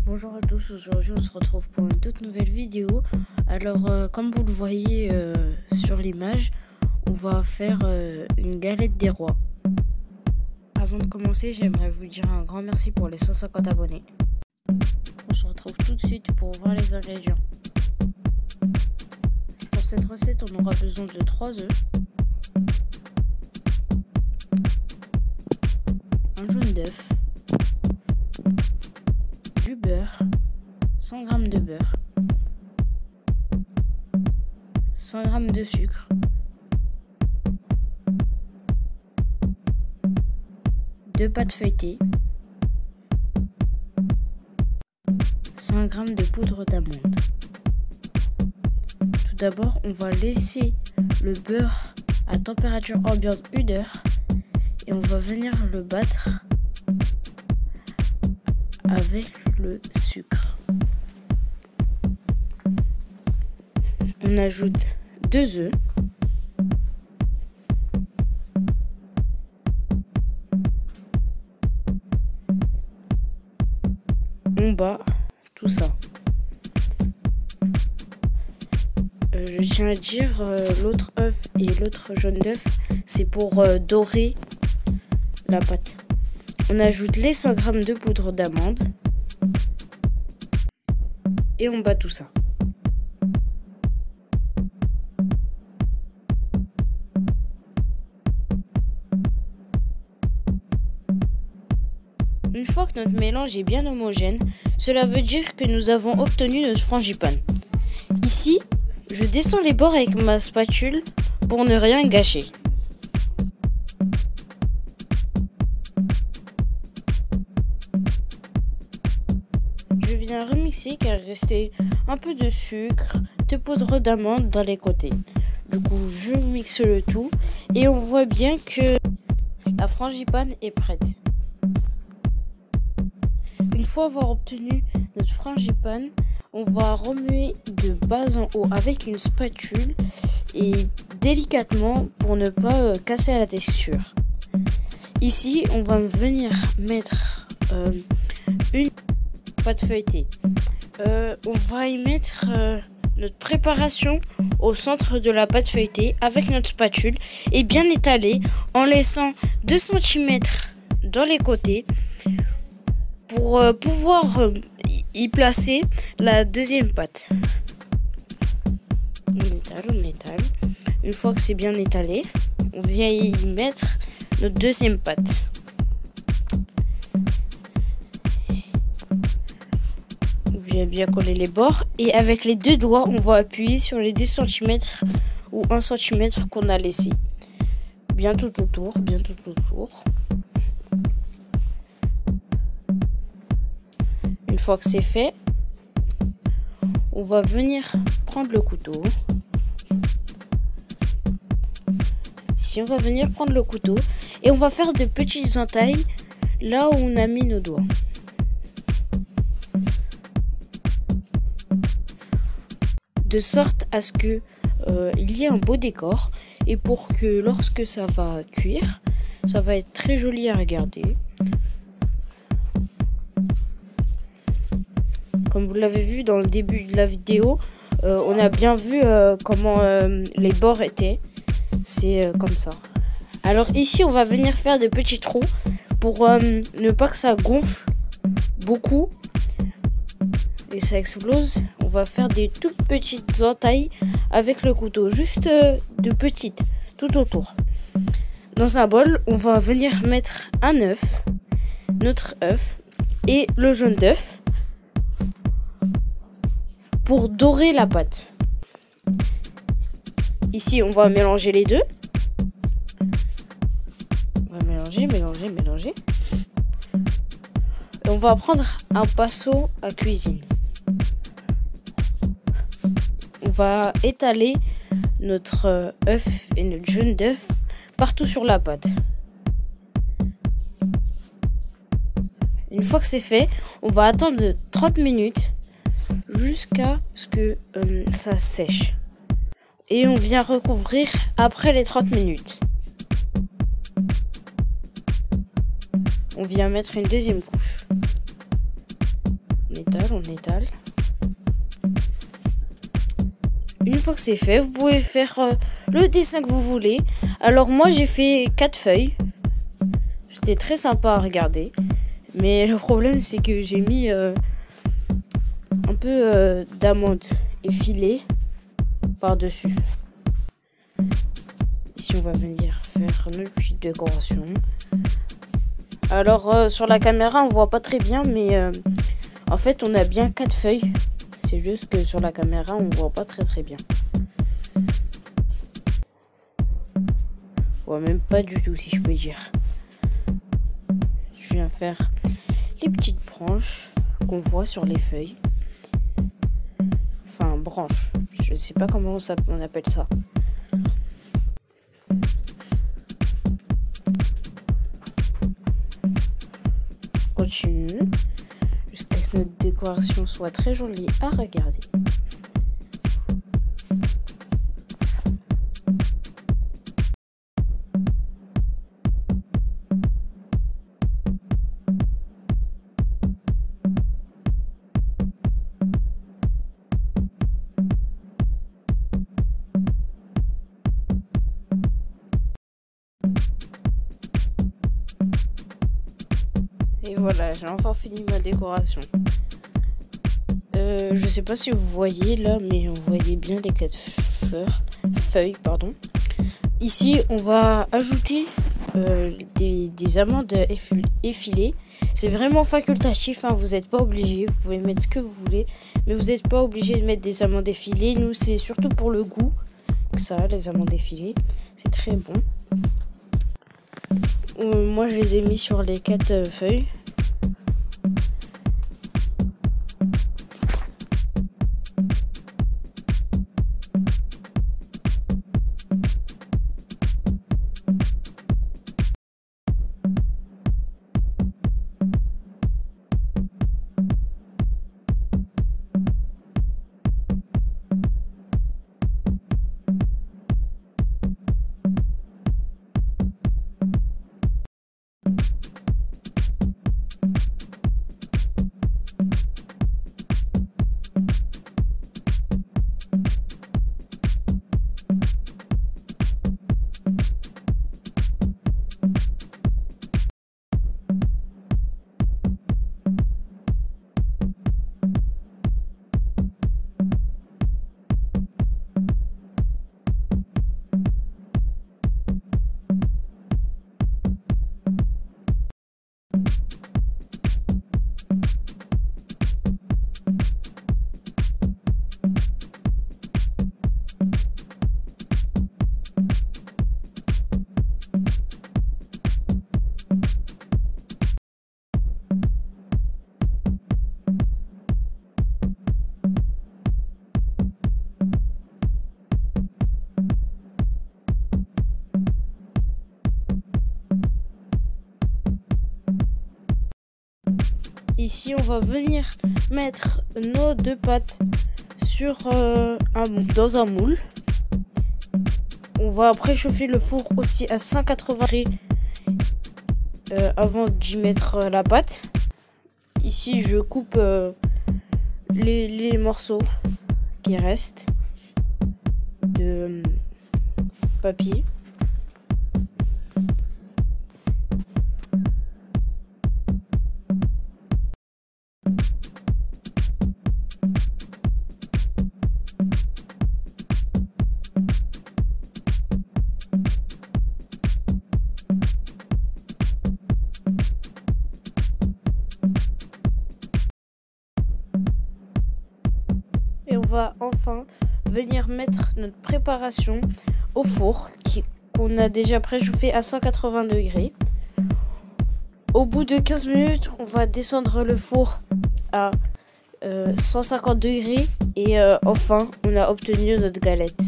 Bonjour à tous, aujourd'hui on se retrouve pour une toute nouvelle vidéo. Alors comme vous le voyez sur l'image, on va faire une galette des rois. Avant de commencer, j'aimerais vous dire un grand merci pour les 150 abonnés. On se retrouve tout de suite pour voir les ingrédients. Pour cette recette, on aura besoin de 3 œufs, un jaune d'œuf, du beurre, 100 g de beurre, 100 g de sucre, deux pâtes feuilletées, 100 g de poudre d'amande. Tout d'abord, on va laisser le beurre à température ambiante 1 heure et on va venir le battre avec le sucre. On ajoute 2 œufs, on bat tout ça. Je tiens à dire, l'autre œuf et l'autre jaune d'œuf, c'est pour dorer la pâte. On ajoute les 100 g de poudre d'amande et on bat tout ça. Une fois que notre mélange est bien homogène, cela veut dire que nous avons obtenu notre frangipane. Ici, je descends les bords avec ma spatule pour ne rien gâcher. Je viens remixer car il restait un peu de sucre, de poudre d'amande dans les côtés. Du coup, je mixe le tout et on voit bien que la frangipane est prête. Une fois avoir obtenu notre frangipane, on va remuer de bas en haut avec une spatule et délicatement pour ne pas casser la texture. Ici, on va venir mettre une pâte feuilletée. On va y mettre notre préparation au centre de la pâte feuilletée avec notre spatule et bien étaler en laissant 2 cm dans les côtés pour pouvoir y placer la deuxième pâte. On étale. Une fois que c'est bien étalé, on vient y mettre notre deuxième pâte. On vient bien coller les bords et avec les 2 doigts, on va appuyer sur les 2 cm ou 1 cm qu'on a laissé. Bien tout autour. Une fois que c'est fait, on va venir prendre le couteau. Ici, on va venir prendre le couteau et on va faire de petites entailles là où on a mis nos doigts. De sorte à ce que il y ait un beau décor et pour que lorsque ça va cuire, ça va être très joli à regarder. Comme vous l'avez vu dans le début de la vidéo, on a bien vu comment les bords étaient. C'est comme ça. Alors ici, on va venir faire des petits trous pour ne pas que ça gonfle beaucoup et ça explose. On va faire des toutes petites entailles avec le couteau, juste de petites, tout autour. Dans un bol, on va venir mettre un œuf, notre œuf et le jaune d'œuf pour dorer la pâte. Ici, on va mélanger les deux. On va mélanger. Et on va prendre un pinceau à cuisine. On va étaler notre œuf et notre jaune d'œuf partout sur la pâte. Une fois que c'est fait, on va attendre 30 minutes jusqu'à ce que ça sèche. Et on vient recouvrir après les 30 minutes. On vient mettre une deuxième couche. On étale. Une fois que c'est fait, vous pouvez faire le dessin que vous voulez. Alors moi j'ai fait 4 feuilles. C'était très sympa à regarder. Mais le problème c'est que j'ai mis un peu d'amande effilée par-dessus. Ici on va venir faire notre petite décoration. Alors sur la caméra on voit pas très bien, mais en fait on a bien 4 feuilles. C'est juste que sur la caméra, on voit pas très bien. On voit même pas du tout, si je peux dire. Je viens faire les petites branches qu'on voit sur les feuilles. Enfin, branches. Je sais pas comment on appelle ça. On continue. Jusqu'à ce que notre décoration soit très jolie à regarder. Et voilà, j'ai enfin fini ma décoration. Je sais pas si vous voyez là, mais on voyait bien les 4 feuilles. Ici, on va ajouter des amandes effilées. C'est vraiment facultatif, hein, vous n'êtes pas obligé. Vous pouvez mettre ce que vous voulez, mais vous n'êtes pas obligé de mettre des amandes effilées. Nous, c'est surtout pour le goût que ça, les amandes effilées. C'est très bon. Moi, je les ai mis sur les 4 feuilles. Ici, on va venir mettre nos 2 pâtes sur dans un moule. On va préchauffer le four aussi à 180 degrés avant d'y mettre la pâte. Ici, je coupe les morceaux qui restent de papier. Et on va enfin venir mettre notre préparation au four qu'on a déjà préchauffé à 180 degrés. Au bout de 15 minutes, on va descendre le four à 150 degrés et enfin, on a obtenu notre galette.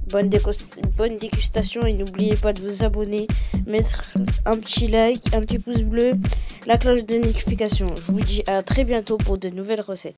Bonne dégustation et n'oubliez pas de vous abonner, mettre un petit like, un petit pouce bleu, la cloche de notification. Je vous dis à très bientôt pour de nouvelles recettes.